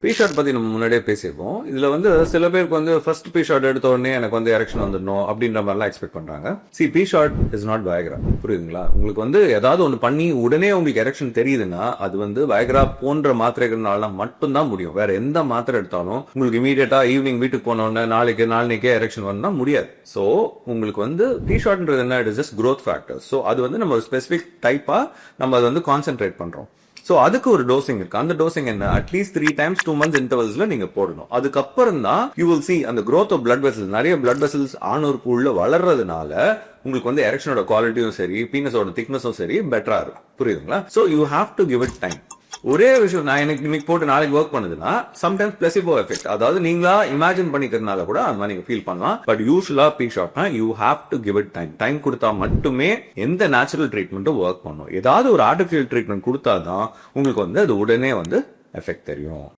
பீ shot பத்தி நம்ம முன்னாடியே பேசியிருப்போம். இதுல வந்து சில பேருக்கு வந்து ஃபர்ஸ்ட் பீ ஷாட் எடுத்த உடனே எனக்கு வந்து எரெக்ஷன் வந்துடணும் அப்படின்ற மாதிரிலாம் எக்ஸ்பெக்ட் பண்றாங்க. பீ ஷாட் இஸ் நாட் வயக்ரா. புரியுதுங்களா? உங்களுக்கு வந்து ஏதாவது ஒன்று பண்ணி உடனே உங்களுக்கு எரெக்ஷன் தெரியுதுன்னா அது வந்து வயக்ரா போன்ற மாத்திரைகள்னால மட்டும்தான் முடியும். வேற எந்த மாத்திரை எடுத்தாலும் உங்களுக்கு இமீடியட்டா ஈவினிங் வீட்டுக்கு போன உடனே நாளைக்கே எரெக்ஷன் வரணும்னா முடியாது. ஸோ உங்களுக்கு வந்து பீ ஷாட்ன்றது என்ன? It is just growth factor. So அது வந்து நம்ம ஒரு ஸ்பெசிபிக் டைப்பா நம்ம அதை வந்து கான்சென்ட்ரேட் பண்றோம். சோ அதுக்கு ஒரு டோசிங் இருக்கு. அந்த டோசிங் என்ன? அட்லீஸ்ட் 3 times 2 months இன்டர்வல்ஸ்ல நீங்க போடணும். அதுக்கப்புறம் தான் யூ வில் see அந்த growth of blood vessels, நிறைய blood vessels ஆணூருக்கு உள்ள வளர்றதுனால உங்களுக்கு வந்து எரெக்ஷனோட குவாலிட்டியும் சரி, பீனஸோட திக்னஸும் சரி பெட்டரா இருக்கும். புரியுதுங்களா? So you have to give it time. ஒரே விஷயம், நான் எனக்கு இன்னைக்கு போட்டு நாளைக்கு ஒர்க் பண்ணுதுன்னா சம்டைம்ஸ் பிளசிபோ எஃபெக்ட், அதாவது நீங்களா இமேஜின் பண்ணிக்கிறதுனால கூட அந்த மாதிரி நீங்க ஃபீல் பண்ணலாம். பட் யூஸ்வலா பீ ஷாட்னா you have to give it time. Time கொடுத்தா மட்டுமே எந்த நேச்சுரல் ட்ரீட்மெண்ட்டும் ஒர்க் பண்ணும். ஏதாவது ஒரு ஆர்டிபிஷியல் ட்ரீட்மெண்ட் கொடுத்தாதான் உங்களுக்கு வந்து அது உடனே வந்து எஃபெக்ட் தெரியும்.